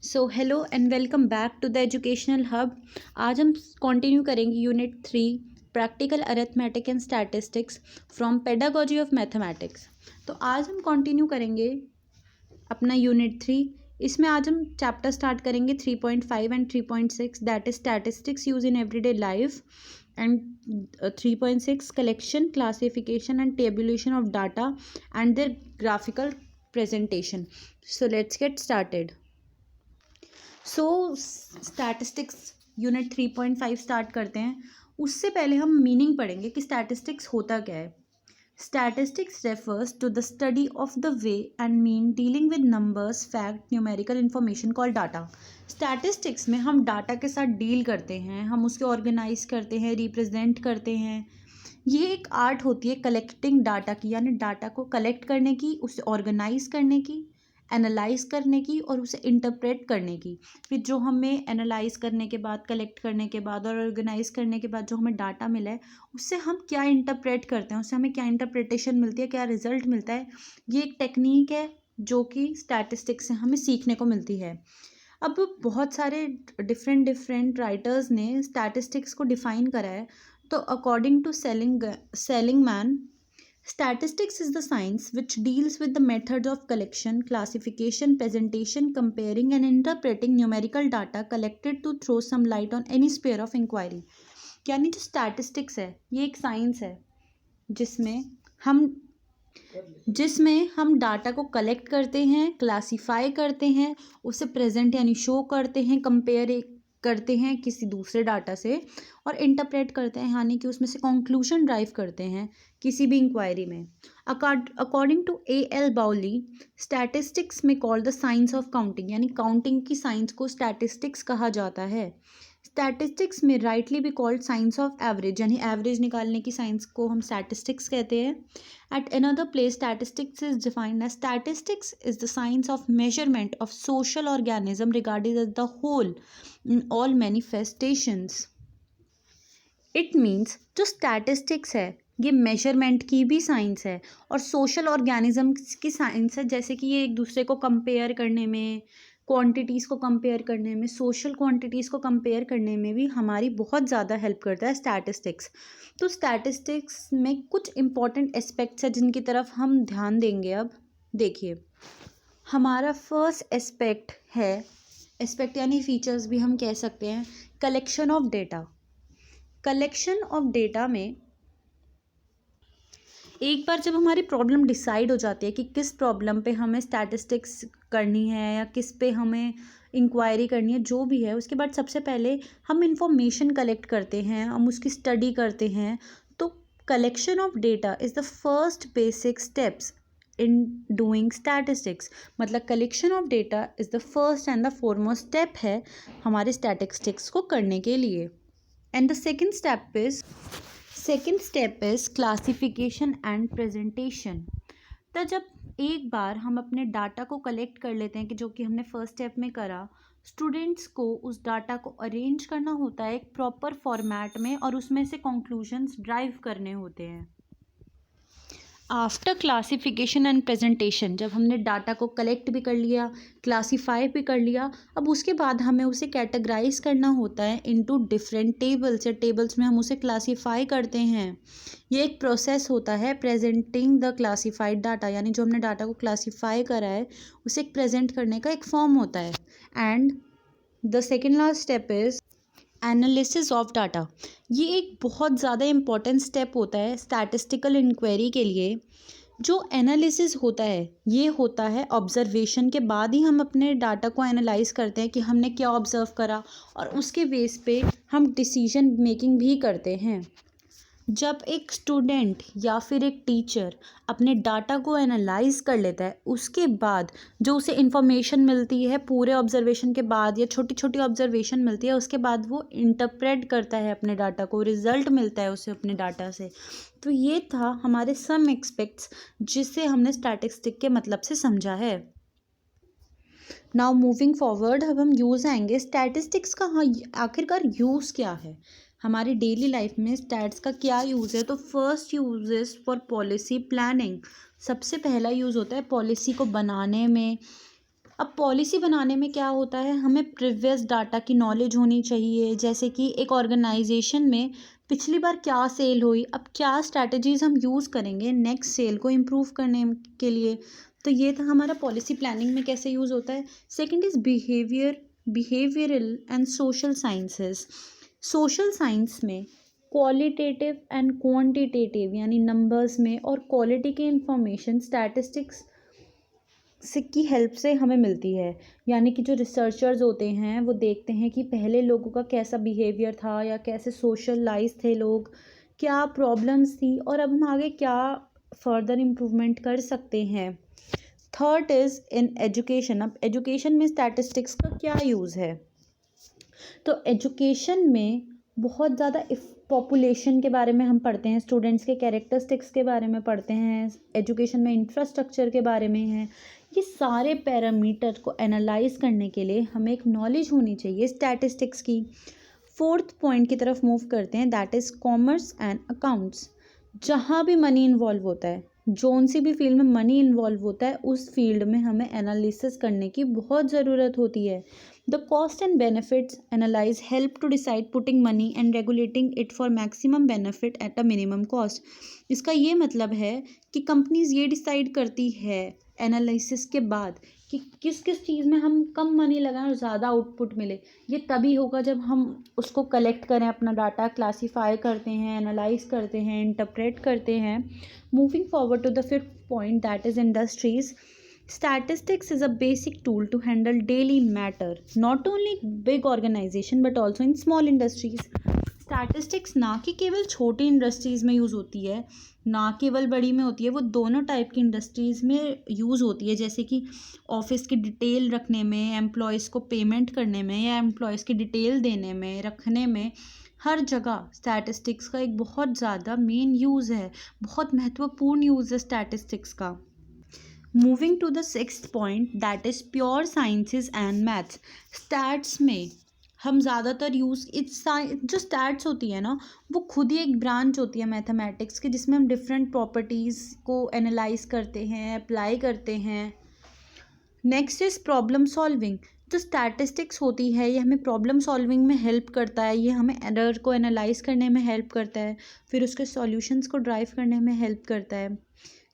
So hello and welcome back to the educational hub. आज हम continue करेंगे unit 3 practical arithmetic and statistics from pedagogy of mathematics. तो आज हम continue करेंगे अपना यूनिट 3। इसमें आज हम चैप्टर स्टार्ट करेंगे 3.5 and 3.6 that is statistics use in everyday life and 3.6 collection classification and tabulation of data and their graphical presentation. So let's get started. So statistics unit 3.5 start करते हैं। उससे पहले हम मीनिंग पढ़ेंगे कि स्टैटिस्टिक्स होता क्या है। Statistics refers to the study of the way and mean dealing with numbers fact numerical information called data. Statistics में हम डाटा के साथ डील करते हैं, हम उसके ऑर्गेनाइज करते हैं, रिप्रेजेंट करते हैं। ये एक आर्ट होती है कलेक्टिंग डाटा की, यानी डाटा को कलेक्ट करने की, उसे ऑर्गेनाइज करने की, एनालाइज करने की और उसे इंटरप्रेट करने की। फिर जो हमें एनालाइज करने के बाद, कलेक्ट करने के बाद और ऑर्गेनाइज करने के बाद जो हमें डाटा मिला है उससे हम क्या इंटरप्रेट करते हैं, उससे हमें क्या इंटरप्रिटेशन मिलती है, क्या रिजल्ट मिलता है। ये एक टेक्निक है जो कि स्टैटिस्टिक्स से हमें सीखने को मिलती है। अब बहुत सारे डिफरेंट राइटर्स ने स्टैटिस्टिक्स को डिफाइन करा है। तो according to Seligman, statistics is the science which deals with the methods of collection, classification, presentation, comparing and interpreting numerical data collected to throw some light on any sphere of inquiry। यानी जो statistics है ये एक science है जिसमें हम data को collect करते हैं, क्लासीफाई करते हैं, उसे प्रेजेंट यानी शो करते हैं, कंपेयर करते हैं किसी दूसरे डाटा से और इंटरप्रेट करते हैं, यानी कि उसमें से कंक्लूजन ड्राइव करते हैं किसी भी इंक्वायरी में। According to A.L. Bowley, statistics में called the science of counting, यानी काउंटिंग की साइंस को स्टैटिस्टिक्स कहा जाता है। स्टैटिस्टिक्स में राइटली भी कॉल्ड साइंस ऑफ एवरेज, यानी एवरेज निकालने की साइंस को हम स्टैटिस्टिक्स कहते हैं। At another place statistics is defined as statistics is the science of measurement of social organism regarded as the whole in all manifestations. It means जो statistics है ये मेजरमेंट की भी साइंस है और सोशल ऑर्गेनिज्म्स की साइंस है। जैसे कि ये एक दूसरे को कंपेयर करने में, क्वांटिटीज़ को कंपेयर करने में, सोशल क्वांटिटीज़ को कंपेयर करने में भी हमारी बहुत ज़्यादा हेल्प करता है स्टैटिस्टिक्स। तो स्टैटिस्टिक्स में कुछ इंपॉर्टेंट एस्पेक्ट्स है जिनकी तरफ हम ध्यान देंगे। अब देखिए, हमारा फर्स्ट एस्पेक्ट यानी फीचर्स भी हम कह सकते हैं, collection of data. Collection of data में एक बार जब हमारी प्रॉब्लम डिसाइड हो जाती है कि किस प्रॉब्लम पे हमें स्टैटिस्टिक्स करनी है या किस पे हमें इंक्वायरी करनी है, जो भी है, उसके बाद सबसे पहले हम इंफॉर्मेशन कलेक्ट करते हैं, हम उसकी स्टडी करते हैं। तो collection of data is the first basic steps in doing statistics. मतलब collection of data is the first and the foremost step है हमारे स्टैटिस्टिक्स को करने के लिए। And the second step is classification and presentation. तो जब एक बार हम अपने डाटा को कलेक्ट कर लेते हैं, कि जो कि हमने फर्स्ट स्टेप में करा, स्टूडेंट्स को उस डाटा को अरेंज करना होता है एक प्रॉपर फॉर्मेट में और उसमें से कंक्लूजन्स ड्राइव करने होते हैं। आफ्टर क्लासिफिकेशन एंड प्रेजेंटेशन, जब हमने डाटा को कलेक्ट भी कर लिया, क्लासीफाई भी कर लिया, अब उसके बाद हमें उसे कैटेगराइज करना होता है इनटू डिफरेंट टेबल्स, या टेबल्स में हम उसे क्लासीफाई करते हैं। ये एक प्रोसेस होता है प्रेजेंटिंग द क्लासीफाइड डाटा, यानी जो हमने डाटा को क्लासीफाई करा है उसे प्रेजेंट करने का एक फॉर्म होता है। And the second last step is analysis of data. ये एक बहुत ज़्यादा इम्पॉर्टेंट स्टेप होता है स्टैटिस्टिकल इंक्वायरी के लिए। जो एनालिसिस होता है ये होता है ऑब्जर्वेशन के बाद ही हम अपने डाटा को एनालाइज करते हैं कि हमने क्या ऑब्जर्व करा, और उसके बेस पे हम डिसीजन मेकिंग भी करते हैं। जब एक स्टूडेंट या फिर एक टीचर अपने डाटा को एनालाइज कर लेता है, उसके बाद जो उसे इन्फॉर्मेशन मिलती है पूरे ऑब्जर्वेशन के बाद या छोटी छोटी ऑब्जर्वेशन मिलती है, उसके बाद वो इंटरप्रेट करता है अपने डाटा को, रिजल्ट मिलता है उसे अपने डाटा से। तो ये था हमारे सम एस्पेक्ट्स जिसे हमने स्टैटिस्टिक के मतलब से समझा है। नाउ मूविंग फॉरवर्ड, अब हम यूज़ आएंगे स्टैटिस्टिक्स का। हाँ, आखिरकार यूज़ क्या है हमारी डेली लाइफ में, स्टैट्स का क्या यूज़ है। तो first use is for policy planning. सबसे पहला यूज़ होता है पॉलिसी को बनाने में, अब पॉलिसी बनाने में क्या होता है, हमें प्रीवियस डाटा की नॉलेज होनी चाहिए, जैसे कि एक ऑर्गेनाइजेशन में पिछली बार क्या सेल हुई, अब क्या स्ट्रैटेजीज हम यूज़ करेंगे नेक्स्ट सेल को इम्प्रूव करने के लिए। तो ये था हमारा पॉलिसी प्लानिंग में कैसे यूज़ होता है। Second is behavioural and social sciences. Social science में क्वालिटेटिव एंड क्वांटिटेटिव यानी नंबर्स में और क्वालिटी के इंफॉर्मेशन स्टैटिस्टिक्स से की हेल्प से हमें मिलती है। यानी कि जो रिसर्चर्स होते हैं वो देखते हैं कि पहले लोगों का कैसा बिहेवियर था या कैसे सोशलाइज थे लोग, क्या प्रॉब्लम्स थी और अब हम आगे क्या फर्दर इम्प्रूवमेंट कर सकते हैं। Third is in education. अब एजुकेशन में स्टैटिस्टिक्स का क्या यूज़ है, तो एजुकेशन में बहुत ज़्यादा पॉपुलेशन के बारे में हम पढ़ते हैं, स्टूडेंट्स के कैरेक्टरिस्टिक्स के बारे में पढ़ते हैं, एजुकेशन में इंफ्रास्ट्रक्चर के बारे में है। ये सारे पैरामीटर को एनालाइज करने के लिए हमें एक नॉलेज होनी चाहिए स्टैटिस्टिक्स की। फोर्थ पॉइंट की तरफ मूव करते हैं, that is commerce and accounts. जहाँ भी मनी इन्वॉल्व होता है, जोन सी भी फील्ड में मनी इन्वॉल्व होता है, उस फील्ड में हमें एनालिसिस करने की बहुत ज़रूरत होती है। The cost and benefits analyse help to decide putting money and regulating it for maximum benefit at a minimum cost. इसका ये मतलब है कि कंपनीज ये डिसाइड करती है एनालिसिस के बाद कि किस किस चीज़ में हम कम मनी लगाएं और ज़्यादा आउटपुट मिले। ये तभी होगा जब हम उसको कलेक्ट करें, अपना डाटा क्लासीफाई करते हैं, एनालाइज करते हैं, इंटरप्रेट करते हैं। Moving forward to the fifth point, that is industries. Statistics is a basic tool to handle daily matter, not only big organization but also in small industries. Statistics ना कि केवल छोटी इंडस्ट्रीज़ में use होती है, ना केवल बड़ी में होती है, वो दोनों टाइप की इंडस्ट्रीज़ में यूज़ होती है। जैसे कि ऑफिस की डिटेल रखने में, एम्प्लॉयज़ को पेमेंट करने में या एम्प्लॉयज़ की डिटेल देने में, रखने में, हर जगह स्टैटिस्टिक्स का एक बहुत ज़्यादा मेन यूज़ है, बहुत महत्वपूर्ण यूज़ है स्टैटिस्टिक्स का। Moving to the sixth point, that is pure sciences and maths. Stats में हम ज़्यादातर यूज़ जो स्टैट्स होती है ना, वो खुद ही एक ब्रांच होती है मैथमेटिक्स की, जिसमें हम डिफरेंट प्रॉपर्टीज़ को एनालाइज करते हैं, अप्लाई करते हैं। Next is problem solving. जो स्टैटिस्टिक्स होती है ये हमें प्रॉब्लम सॉल्विंग में हेल्प करता है, ये हमें एरर को एनालाइज करने में हेल्प करता है, फिर उसके सॉल्यूशंस को ड्राइव करने में हेल्प करता है।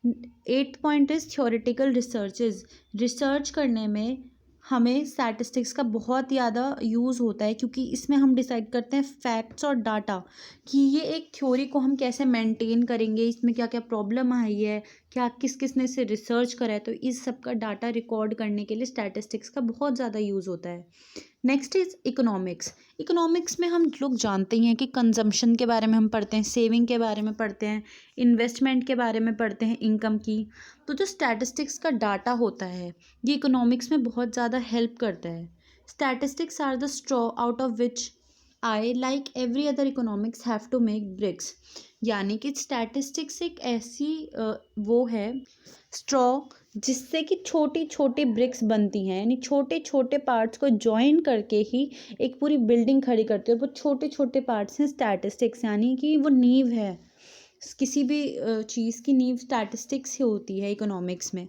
Eighth point is theoretical researches. Research करने में हमें स्टैटिस्टिक्स का बहुत ज़्यादा यूज़ होता है, क्योंकि इसमें हम डिसाइड करते हैं फैक्ट्स और डाटा कि ये एक थ्योरी को हम कैसे मेंटेन करेंगे, इसमें क्या क्या प्रॉब्लम आई है, क्या किस किसने इसे रिसर्च करा है। तो इस सब का डाटा रिकॉर्ड करने के लिए स्टैटिस्टिक्स का बहुत ज़्यादा यूज़ होता है। Next is economics. इकोनॉमिक्स में हम लोग जानते ही हैं कि कंजम्पशन के बारे में हम पढ़ते हैं, सेविंग के बारे में पढ़ते हैं, इन्वेस्टमेंट के बारे में पढ़ते हैं, इनकम की। तो जो स्टैटिस्टिक्स का डाटा होता है ये इकोनॉमिक्स में बहुत ज़्यादा हेल्प करता है। Statistics are the straw out of which I like every other economics have to make bricks. यानी कि स्टैटिस्टिक्स एक ऐसी वो है स्ट्रॉ जिससे कि छोटी छोटी ब्रिक्स बनती हैं, यानी छोटे छोटे पार्ट्स को जॉइन करके ही एक पूरी बिल्डिंग खड़ी करती है। और वो छोटे छोटे पार्ट्स हैं स्टैटिस्टिक्स, यानी कि वो नींव है। किसी भी चीज़ की नींव स्टैटिस्टिक्स ही होती है इकोनॉमिक्स में।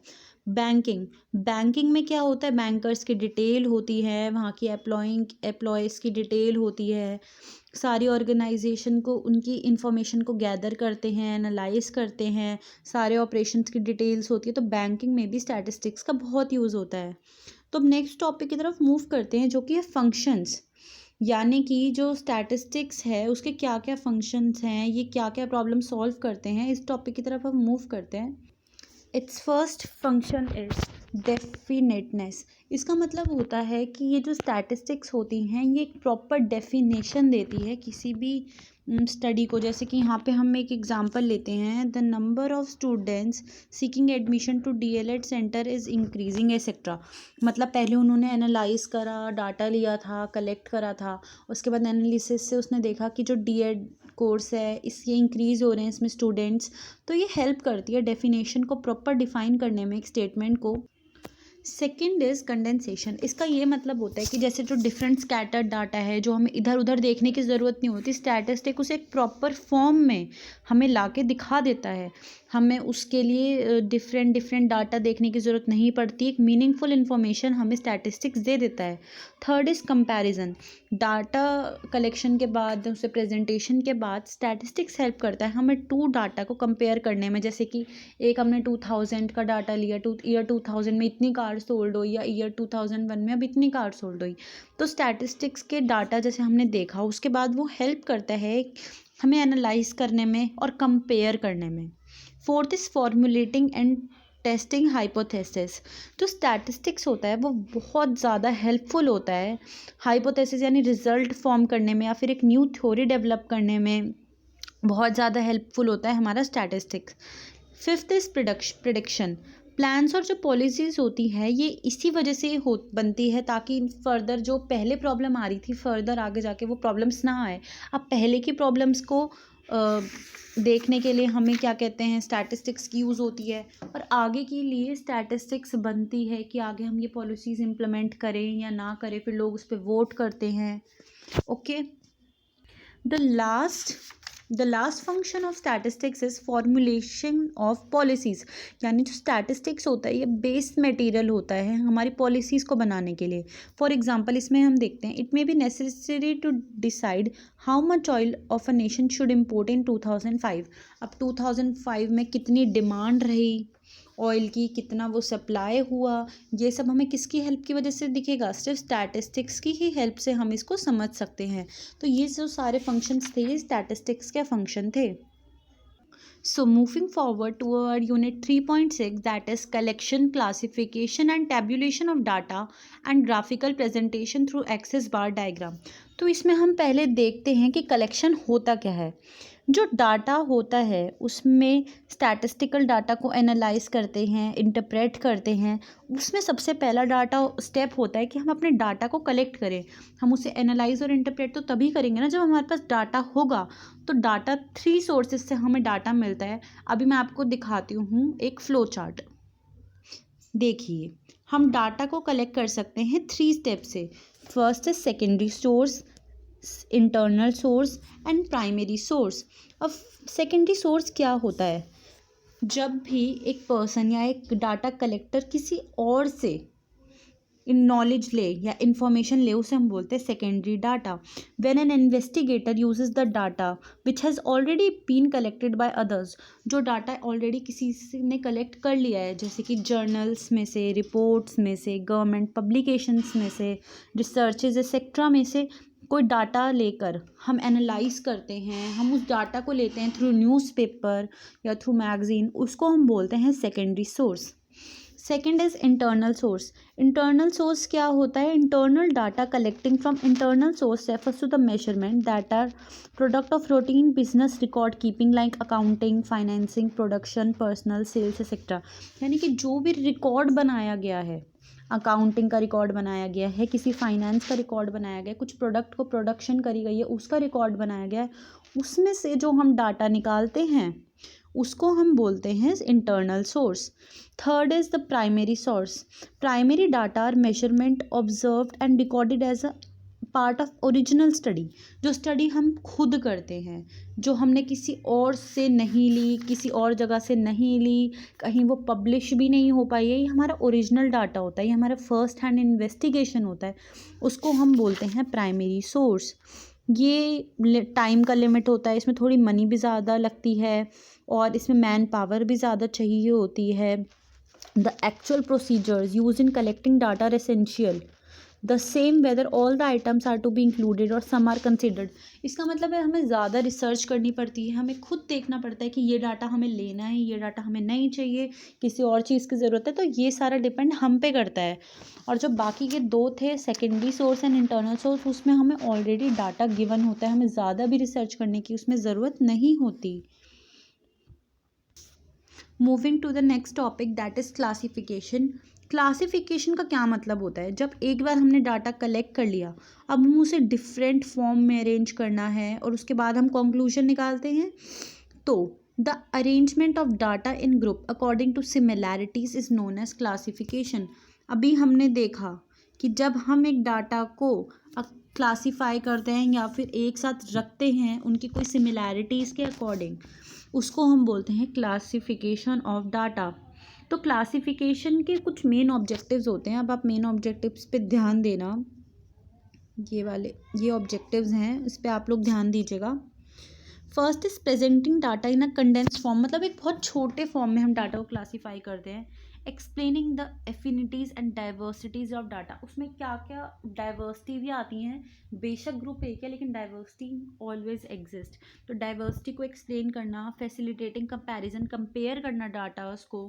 बैंकिंग में क्या होता है, बैंकर्स की डिटेल होती है, वहाँ की एम्प्लॉयज़ की डिटेल होती है, सारी ऑर्गेनाइजेशन को उनकी इंफॉर्मेशन को गैदर करते हैं, एनालाइज करते हैं, सारे ऑपरेशंस की डिटेल्स होती है। तो बैंकिंग में भी स्टैटिस्टिक्स का बहुत यूज़ होता है। तो अब नेक्स्ट टॉपिक की तरफ मूव करते हैं, जो कि है फंक्शंस। यानी कि जो स्टैटिस्टिक्स है उसके क्या क्या फंक्शंस हैं, ये क्या क्या प्रॉब्लम सॉल्व करते हैं, इस टॉपिक की तरफ हम मूव करते हैं। It's first function is definiteness. इसका मतलब होता है कि ये जो स्टैटिस्टिक्स होती हैं ये एक प्रॉपर डेफिनेशन देती है किसी भी स्टडी को। जैसे कि यहाँ पे हम एक एग्जांपल लेते हैं, the number of students seeking admission to DElEd centre is increasing etcetera. मतलब पहले उन्होंने एनालाइज करा, डाटा लिया था, कलेक्ट करा था, उसके बाद एनालिसिस से उसने देखा कि जो डीएड कोर्स है इसके इंक्रीज़ हो रहे हैं इसमें स्टूडेंट्स। तो ये हेल्प करती है डेफिनेशन को प्रॉपर डिफाइन करने में, एक स्टेटमेंट को। Second is condensation. इसका ये मतलब होता है कि जैसे जो डिफरेंट स्कैटर्ड डाटा है, जो हमें इधर उधर देखने की ज़रूरत नहीं होती, स्टैटिस्टिक उसे एक प्रॉपर फॉर्म में हमें ला के दिखा देता है। हमें उसके लिए डिफरेंट डिफरेंट डाटा देखने की ज़रूरत नहीं पड़ती। एक मीनिंगफुल इन्फॉर्मेशन हमें स्टैटिस्टिक्स दे देता है। Third is comparison. Data collection के बाद, उसे प्रेजेंटेशन के बाद स्टैटिस्टिक्स हेल्प करता है हमें टू डाटा को कंपेयर करने में। जैसे कि एक हमने 2000 का डाटा लिया, ईयर 2000 में इतनी कार सोल्ड हुई, या ईयर 2001 में अब इतनी कार सोल्ड हुई। तो स्टैटिस्टिक्स के डाटा जैसे हमने देखा, उसके बाद वो हेल्प करता है हमें एनालाइज करने में और कंपेयर करने में। Fourth is formulating and testing hypothesis. जो स्टैटिस्टिक्स होता है वो बहुत ज़्यादा हेल्पफुल होता है हाइपोथेसिस यानी रिजल्ट फॉर्म करने में, या फिर एक न्यू थ्योरी डेवलप करने में बहुत ज़्यादा हेल्पफुल होता है हमारा statistics. Fifth is prediction. Plans और जो पॉलिसीज़ होती है ये इसी वजह से बनती है ताकि फर्दर जो पहले प्रॉब्लम आ रही थी, फर्दर आगे जाके वो प्रॉब्लम्स ना आए। अब पहले की प्रॉब्लम्स को देखने के लिए हमें क्या कहते हैं, स्टैटिस्टिक्स की यूज़ होती है, और आगे के लिए स्टैटिस्टिक्स बनती है कि आगे हम ये पॉलिसीज़ इम्प्लीमेंट करें या ना करें, फिर लोग उस पर वोट करते हैं। Okay, the last function of statistics is formulation of policies. यानी जो स्टैटिस्टिक्स होता है ये बेस मटेरियल होता है हमारी पॉलिसीज़ को बनाने के लिए। फॉर एग्जांपल इसमें हम देखते हैं, it may be necessary to decide how much oil of a nation should import in 2005। अब 2005 में कितनी डिमांड रही ऑयल की, कितना वो सप्लाई हुआ, ये सब हमें किसकी हेल्प की वजह से दिखेगा, सिर्फ स्टैटिस्टिक्स की ही हेल्प से हम इसको समझ सकते हैं। तो ये जो सारे फंक्शंस थे ये स्टैटिस्टिक्स के फंक्शन थे। So moving forward to our unit 3.6, that is collection, classification and tabulation of data and graphical presentation through axis bar diagram। तो इसमें हम पहले देखते हैं कि कलेक्शन होता क्या है। जो डाटा होता है उसमें स्टैटिस्टिकल डाटा को एनालाइज करते हैं, इंटरप्रेट करते हैं। उसमें सबसे पहला डाटा स्टेप होता है कि हम अपने डाटा को कलेक्ट करें। हम उसे एनालाइज और इंटरप्रेट तो तभी करेंगे ना जब हमारे पास डाटा होगा। तो डाटा 3 सोर्सेज से हमें डाटा मिलता है। अभी मैं आपको दिखाती हूँ एक फ्लो चार्ट। देखिए, हम डाटा को कलेक्ट कर सकते हैं 3 स्टेप से। फर्स्ट है secondary source, internal source and primary source. अब सेकेंडरी सोर्स क्या होता है, जब भी एक पर्सन या एक डाटा कलेक्टर किसी और से नॉलेज ले या इंफॉर्मेशन ले, उसे हम बोलते हैं secondary data. When an investigator uses the data which has already been collected by others. जो डाटा ऑलरेडी किसी ने कलेक्ट कर लिया है, जैसे कि जर्नल्स में से, रिपोर्ट्स में से, गवर्नमेंट पब्लिकेशंस में से, रिसर्चेज एक्सेट्रा में से कोई डाटा लेकर हम एनालाइज करते हैं, हम उस डाटा को लेते हैं थ्रू न्यूज़पेपर या थ्रू मैगज़ीन, उसको हम बोलते हैं secondary source. Second is internal source. Internal source क्या होता है, internal data collecting from internal source refers to the measurement that are product of routine business record keeping like accounting, financing, production, personal, sales etcetera. यानी कि जो भी record बनाया गया है, अकाउंटिंग का रिकॉर्ड बनाया गया है, किसी फाइनेंस का रिकॉर्ड बनाया गया है, कुछ प्रोडक्ट को प्रोडक्शन करी गई है उसका रिकॉर्ड बनाया गया है, उसमें से जो हम डाटा निकालते हैं उसको हम बोलते हैं internal source. Third is the primary source. Primary data are measurement observed and recorded as a part of original study. जो स्टडी हम खुद करते हैं, जो हमने किसी और से नहीं ली, किसी और जगह से नहीं ली, कहीं वो पब्लिश भी नहीं हो पाई है, ये हमारा ओरिजिनल डाटा होता है, ये हमारा फर्स्ट हैंड इन्वेस्टिगेशन होता है, उसको हम बोलते हैं प्राइमरी सोर्स। ये टाइम का लिमिट होता है, इसमें थोड़ी मनी भी ज़्यादा लगती है और इसमें मैन पावर भी ज़्यादा चाहिए होती है। The actual procedures use in collecting data are essential the same whether all the items are to be included और सम आर कंसिडर्ड। इसका मतलब है हमें ज़्यादा रिसर्च करनी पड़ती है, हमें खुद देखना पड़ता है कि ये डाटा हमें लेना है, ये डाटा हमें नहीं चाहिए, किसी और चीज़ की ज़रूरत है। तो ये सारा डिपेंड हम पे करता है। और जो बाकी के 2 थे secondary source and internal source, उसमें हमें ऑलरेडी डाटा गिवन होता है, हमें ज़्यादा भी रिसर्च करने की उसमें ज़रूरत नहीं होती। Moving to the next topic that is classification. Classification का क्या मतलब होता है, जब एक बार हमने डाटा कलेक्ट कर लिया, अब हम उसे डिफरेंट फॉर्म में अरेंज करना है और उसके बाद हम कंक्लूजन निकालते हैं। तो the arrangement of data in group according to similarities is known as classification. अभी हमने देखा कि जब हम एक डाटा को क्लासीफाई करते हैं या फिर एक साथ रखते हैं उनकी कोई सिमिलैरिटीज़ के अकॉर्डिंग, उसको हम बोलते हैं क्लासिफिकेशन ऑफ डाटा। तो क्लासिफिकेशन के कुछ मेन ऑब्जेक्टिव्स होते हैं। अब आप मेन ऑब्जेक्टिव्स पे ध्यान देना, ये ऑब्जेक्टिव्स हैं, इस पे आप लोग ध्यान दीजिएगा। First is presenting data in a condense form, मतलब एक बहुत छोटे फॉर्म में हम डाटा को क्लासीफाई करते हैं। Explaining the affinities and diversities of data, उसमें क्या क्या डाइवर्सिटी भी आती हैं, बेशक ग्रुप एक है लेकिन डाइवर्सिटी ऑलवेज एग्जिस्ट। तो डाइवर्सिटी को एक्सप्लेन करना, फैसिलिटेटिंग कंपैरिजन, कंपेयर करना डाटा उसको।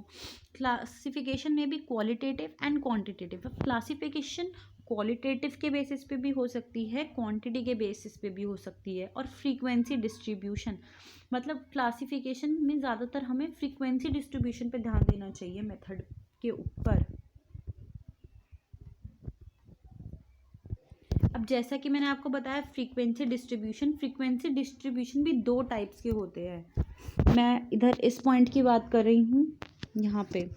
क्लासिफिकेशन में भी qualitative and quantitative. Classification qualitative के बेसिस पे भी हो सकती है, क्वांटिटी के बेसिस पे भी हो सकती है। और फ्रीक्वेंसी डिस्ट्रीब्यूशन, मतलब क्लासिफिकेशन में ज़्यादातर हमें फ्रीक्वेंसी डिस्ट्रीब्यूशन पे ध्यान देना चाहिए मेथड के ऊपर। अब जैसा कि मैंने आपको बताया फ्रीक्वेंसी डिस्ट्रीब्यूशन भी दो टाइप्स के होते हैं। मैं इधर इस पॉइंट की बात कर रही हूँ, यहाँ पे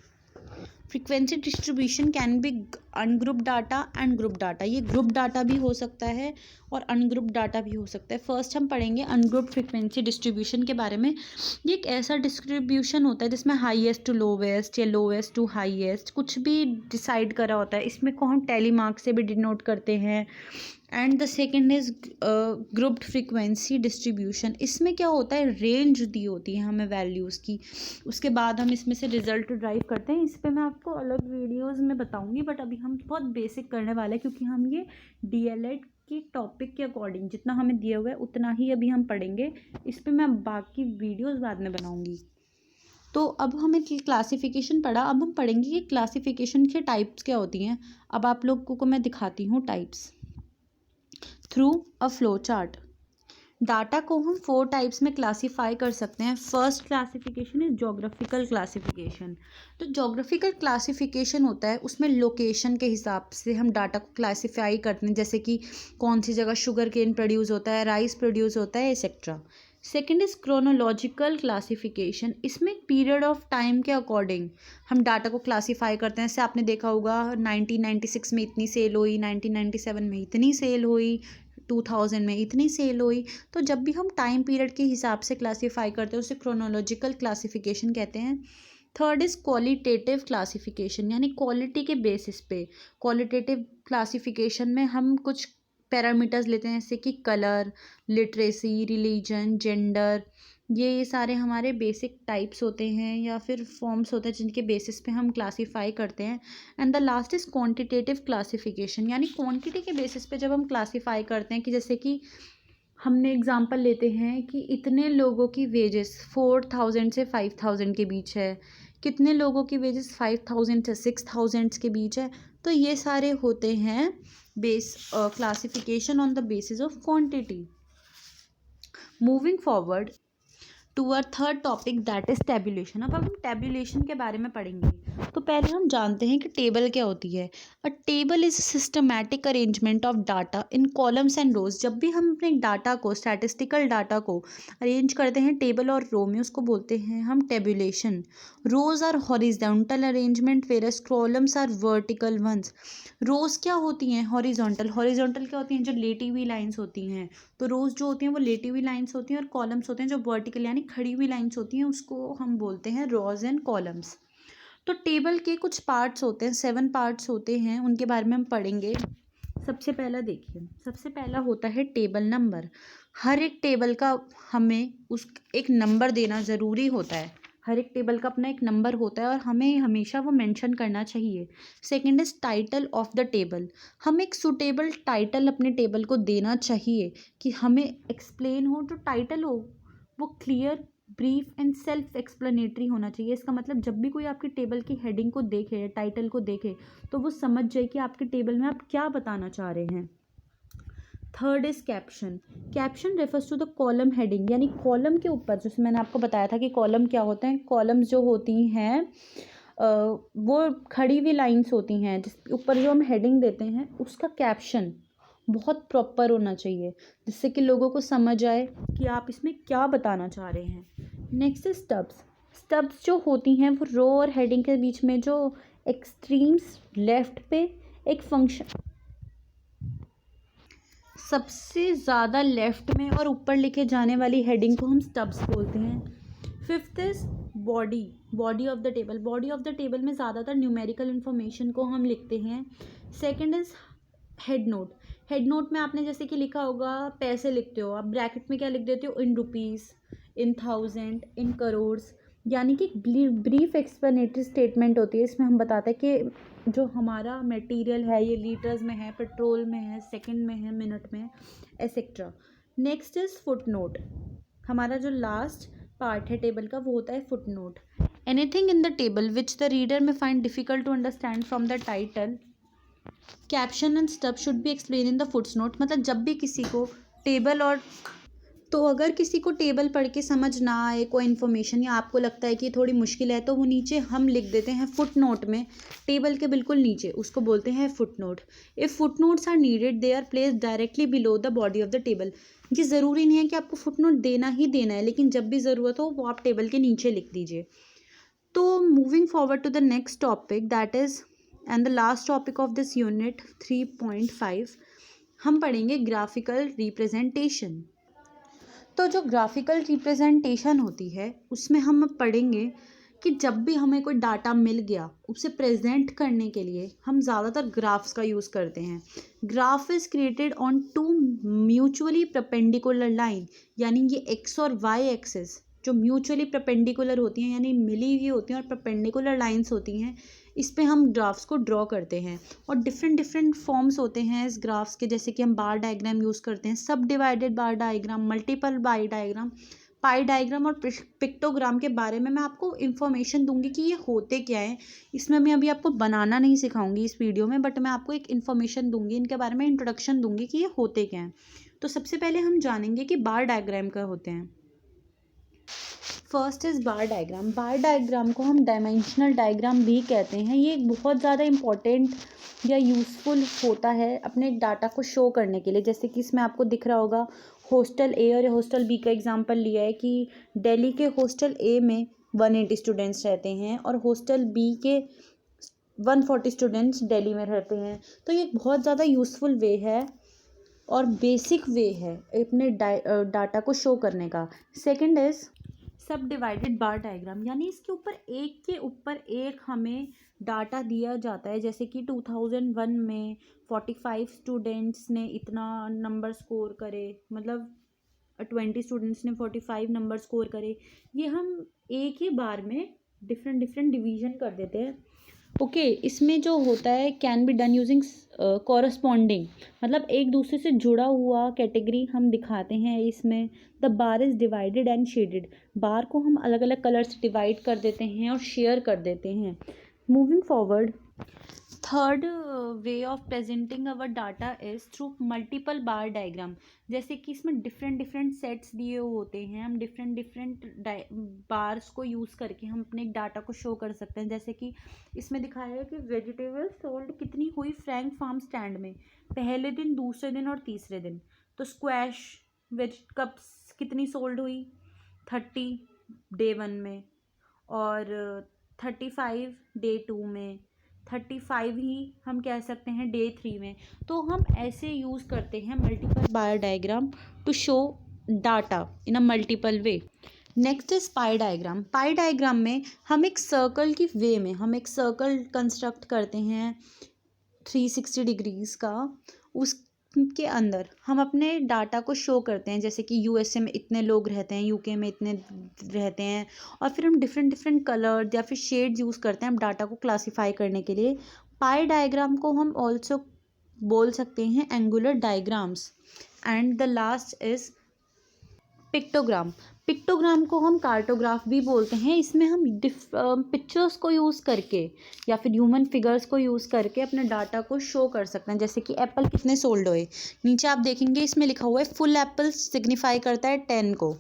frequency distribution can be ungroup data and group data. ये ग्रुप डाटा भी हो सकता है और अनग्रुप डाटा भी हो सकता है। फर्स्ट हम पढ़ेंगे अनग्रुप फ्रीक्वेंसी डिस्ट्रीब्यूशन के बारे में। ये एक ऐसा डिस्ट्रीब्यूशन होता है जिसमें हाईएस्ट टू लोवेस्ट या लोवेस्ट टू हाईएस्ट कुछ भी डिसाइड करा होता है। इसमें को हम टेली मार्क से भी डिनोट करते हैं। And the second is grouped frequency distribution. इसमें क्या होता है, रेंज दी होती है हमें वैल्यूज़ की, उसके बाद हम इसमें से रिजल्ट ड्राइव करते हैं। इस पर मैं आपको अलग वीडियोस में बताऊंगी, बट अभी हम बहुत बेसिक करने वाले हैं क्योंकि हम ये डीएलएड की टॉपिक के अकॉर्डिंग जितना हमें दिया हुआ है उतना ही अभी हम पढ़ेंगे। इस पर मैं बाकी वीडियोज़ बाद में बनाऊँगी। तो अब हमें क्लासिफिकेशन पढ़ा, अब हम पढ़ेंगे कि क्लासिफिकेशन के टाइप्स क्या होती हैं। अब आप लोगों को मैं दिखाती हूँ types through a flow chart. Data को हम 4 टाइप्स में क्लासीफाई कर सकते हैं। First classification is geographical classification. तो जोग्राफिकल क्लासिफिकेशन होता है, उसमें लोकेशन के हिसाब से हम डाटा को क्लासीफाई करते हैं, जैसे कि कौन सी जगह शुगर केन प्रोड्यूस होता है, राइस प्रोड्यूस होता है, etcetera. Second is chronological classification. इसमें पीरियड ऑफ टाइम के अकॉर्डिंग हम डाटा को क्लासीफाई करते हैं। जैसे आपने देखा होगा 1996 में इतनी सेल हुई, 1997 में इतनी सेल हुई, 2000 में इतनी सेल हुई। तो जब भी हम टाइम पीरियड के हिसाब से क्लासीफाई करते हैं उसे क्रोनोलॉजिकल क्लासिफिकेशन कहते हैं। थर्ड इज़ क्वालिटेटिव क्लासिफिकेशन, यानी क्वालिटी के बेसिस पे। क्वालिटेटिव क्लासिफिकेशन में हम कुछ पैरामीटर्स लेते हैं, जैसे कि कलर, लिटरेसी, रिलीजन, जेंडर, ये सारे हमारे बेसिक टाइप्स होते हैं या फिर फॉर्म्स होते हैं जिनके बेसिस पे हम क्लासीफाई करते हैं। And the last is quantitative classification, यानी क्वांटिटी के बेसिस पे जब हम क्लासीफाई करते हैं कि जैसे कि हमने एग्जांपल लेते हैं कि इतने लोगों की वेजेस 4000 से 5000 के बीच है, कितने लोगों की वेजेस 5000 से 6000 के बीच है। तो ये सारे होते हैं classification on the basis of quantity. Moving forward to our third topic that is tabulation. अब हम टेबुलेशन के बारे में पढ़ेंगे। तो पहले हम जानते हैं कि टेबल क्या होती है। A table is systematic arrangement of data in columns and rows. जब भी हम अपने डाटा को, स्टैटिस्टिकल डाटा को अरेंज करते हैं टेबल और रो में, उसको बोलते हैं हम tabulation. Rows are horizontal arrangement whereas columns are vertical ones. Rows क्या होती हैं, हॉरिजॉन्टल। हॉरिजॉन्टल क्या होती हैं, जो लेटी हुई लाइंस होती हैं। तो रोज जो होती हैं वो लेटी हुई लाइंस होती हैं, और कॉलम्स होते हैं जो वर्टिकल यानी खड़ी हुई लाइंस होती हैं, उसको हम बोलते हैं रोज एंड कॉलम्स। तो टेबल के कुछ पार्ट्स होते हैं, 7 पार्ट्स होते हैं, उनके बारे में हम पढ़ेंगे। सबसे पहला देखिए, सबसे पहला होता है टेबल नंबर। हर एक टेबल का हमें एक नंबर देना ज़रूरी होता है। हर एक टेबल का अपना एक नंबर होता है और हमें हमेशा वो मेंशन करना चाहिए। Second is title of the table. हम एक सूटेबल टाइटल अपने टेबल को देना चाहिए कि हमें एक्सप्लेन हो, जो टाइटल हो वो clear, brief and self explanatory होना चाहिए। इसका मतलब जब भी कोई आपकी टेबल की हेडिंग को देखे, टाइटल को देखे, तो वो समझ जाए कि आपके टेबल में आप क्या बताना चाह रहे हैं। Third is caption. Caption refers to the column heading, यानी कॉलम के ऊपर, जैसे मैंने आपको बताया था कि कॉलम क्या होते हैं। कॉलम्स जो होती हैं वो खड़ी हुई लाइंस होती हैं, जिसके ऊपर जो हम हेडिंग देते हैं उसका कैप्शन बहुत प्रॉपर होना चाहिए, जिससे कि लोगों को समझ आए कि आप इसमें क्या बताना चाह रहे हैं। Next is stubs. स्टब्स जो होती हैं वो रो और हेडिंग के बीच में जो एक्सट्रीम्स लेफ्ट पे एक फंक्शन, सबसे ज़्यादा लेफ्ट में और ऊपर लिखे जाने वाली हेडिंग को हम स्टब्स बोलते हैं। Fifth is body of the table. Body of the table में ज़्यादातर न्यूमेरिकल इन्फॉर्मेशन को हम लिखते हैं। Second is head note. Head note में आपने जैसे कि लिखा होगा पैसे लिखते हो, आप ब्रैकेट में क्या लिख देते हो, इन रुपीज़, इन थाउजेंड, इन करोड़्स, यानी कि ब्रीफ एक्सप्लेनेटरी स्टेटमेंट होती है। इसमें हम बताते हैं कि जो हमारा मटेरियल है ये लीटर्स में है, पेट्रोल में है, सेकंड में है, मिनट में है, etcetera. Next is foot note. हमारा जो लास्ट पार्ट है टेबल का वो होता है foot note. Anything in the table which the reader may find difficult to understand from the title, caption and stuff should be explain in the foots note. मतलब जब भी किसी को टेबल और तो अगर किसी को टेबल पढ़ के समझ ना आए कोई इन्फॉर्मेशन, या आपको लगता है कि थोड़ी मुश्किल है, तो वो नीचे हम लिख देते हैं फुट नोट में, टेबल के बिल्कुल नीचे, उसको बोलते हैं footnote. If footnotes are needed they are placed directly below the body of the table. ये ज़रूरी नहीं है कि आपको फुट नोट देना ही देना है, लेकिन जब भी ज़रूरत हो वो आप टेबल के नीचे लिख दीजिए। तो moving forward to the next topic that is and the last topic of this unit 3.5, हम पढ़ेंगे ग्राफिकल रिप्रेजेंटेशन। तो जो ग्राफिकल रिप्रेजेंटेशन होती है उसमें हम पढ़ेंगे कि जब भी हमें कोई डाटा मिल गया उसे प्रेजेंट करने के लिए हम ज़्यादातर ग्राफ्स का यूज़ करते हैं। Graph is created on two mutually perpendicular line, यानी ये एक्स और वाई एक्सिस जो म्यूचुअली परपेंडिकुलर होती हैं, यानी मिली हुई होती हैं और परपेंडिकुलर लाइंस होती हैं, इस पे हम ग्राफ्स को ड्रॉ करते हैं। और डिफरेंट डिफरेंट फॉर्म्स होते हैं इस ग्राफ्स के, जैसे कि हम बार डायग्राम यूज़ करते हैं, सब डिवाइडेड बार diagram, multiple bar diagram, pie diagram और पिक्टोग्राम के बारे में मैं आपको इन्फॉर्मेशन दूंगी कि ये होते क्या है। इसमें मैं अभी आपको बनाना नहीं सिखाऊंगी इस वीडियो में, बट मैं आपको एक इन्फॉर्मेशन दूंगी, इनके बारे में इंट्रोडक्शन दूंगी कि ये होते क्या हैं। तो सबसे पहले हम जानेंगे कि बार डायग्राम क्या होते हैं। First is bar diagram. Bar diagram को हम डायमेंशनल डायग्राम भी कहते हैं। ये एक बहुत ज़्यादा इम्पॉर्टेंट या यूज़फुल होता है अपने डाटा को शो करने के लिए। जैसे कि इसमें आपको दिख रहा होगा हॉस्टल ए और हॉस्टल बी का एग्जांपल लिया है कि दिल्ली के हॉस्टल ए में 180 स्टूडेंट्स रहते हैं और हॉस्टल बी के 140 स्टूडेंट्स दिल्ली में रहते हैं। तो ये बहुत ज़्यादा यूज़फुल वे है और बेसिक वे है अपने डाटा को शो करने का। सेकेंड इज़ सब डिवाइडेड बार डायग्राम, यानी इसके ऊपर एक के ऊपर एक हमें डाटा दिया जाता है। जैसे कि 2001 में 45 स्टूडेंट्स ने इतना नंबर स्कोर करे, मतलब 20 स्टूडेंट्स ने 45 नंबर स्कोर करे। ये हम एक ही बार में डिफरेंट डिफरेंट डिवीजन कर देते हैं। ओके, इसमें जो होता है can be done using corresponding, मतलब एक दूसरे से जुड़ा हुआ कैटेगरी हम दिखाते हैं इसमें। The bar is divided and shaded, bar को हम अलग अलग कलर से डिवाइड कर देते हैं और शेयर कर देते हैं। Moving forward, third way of presenting our data is through multiple bar diagram. जैसे कि इसमें डिफरेंट डिफरेंट सेट्स दिए होते हैं, हम डिफरेंट डिफरेंट बार्स को यूज़ करके हम अपने डाटा को शो कर सकते हैं। जैसे कि इसमें दिखाया है कि वेजिटेबल सोल्ड कितनी हुई फ्रैंक फार्म स्टैंड में पहले दिन, दूसरे दिन और तीसरे दिन। तो स्क्वैश वेज कप्स कितनी सोल्ड हुई 30 डे 1 में, और 35 डे 2 में, 35 ही हम कह सकते हैं डे 3 में। तो हम ऐसे यूज़ करते हैं multiple bar diagram to show data in a multiple way. Next is pie diagram. Pie diagram में हम एक सर्कल की वे में हम एक सर्कल कंस्ट्रक्ट करते हैं 360 डिग्रीज़ का, उसके अंदर हम अपने डाटा को शो करते हैं। जैसे कि यूएसए में इतने लोग रहते हैं, यूके में इतने रहते हैं, और फिर हम डिफरेंट डिफरेंट कलर या फिर शेड्स यूज़ करते हैं हम डाटा को क्लासीफाई करने के लिए। पाई डायग्राम को हम ऑल्सो बोल सकते हैं angular diagrams. And the last is pictogram. Pictogram को हम कार्टोग्राफ भी बोलते हैं। इसमें हम पिक्चर्स को यूज़ करके या फिर ह्यूमन फिगर्स को यूज़ करके अपने डाटा को शो कर सकते हैं। जैसे कि एप्पल कितने सोल्ड हुए, नीचे आप देखेंगे इसमें लिखा हुआ है फुल एप्पल सिग्निफाई करता है 10 को,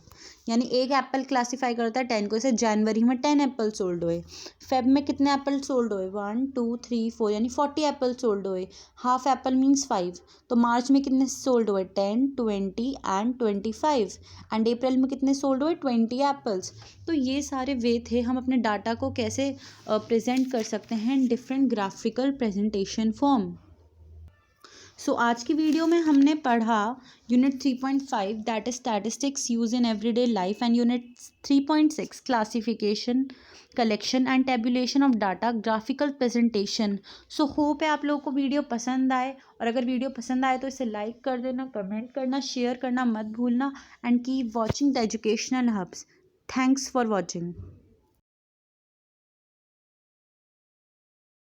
यानी एक एप्पल क्लासीफाई करता है 10 को। जैसे जनवरी में 10 एप्पल सोल्ड हुए, फेब में कितने एप्पल सोल्ड हुए 1 2 3 4, यानी 40 एप्पल सोल्ड हुए, हाफ एप्पल मीन्स 5। तो मार्च में कितने सोल्ड हुए 10 20 एंड 25, एंड अप्रैल में कितने सोल्ड हुए 20 एप्पल्स। तो ये सारे वे थे हम अपने डाटा को कैसे प्रेजेंट कर सकते हैं डिफरेंट ग्राफिकल प्रेजेंटेशन फॉर्म। सो आज की वीडियो में हमने पढ़ा unit 3.5 that is statistics use in everyday life and unit 3.6 classification collection and tabulation of data graphical presentation. So hope है आप लोगों को वीडियो पसंद आए, और अगर वीडियो पसंद आए तो इसे लाइक कर देना, कमेंट करना, शेयर करना मत भूलना and keep watching the educational hubs. Thanks for watching.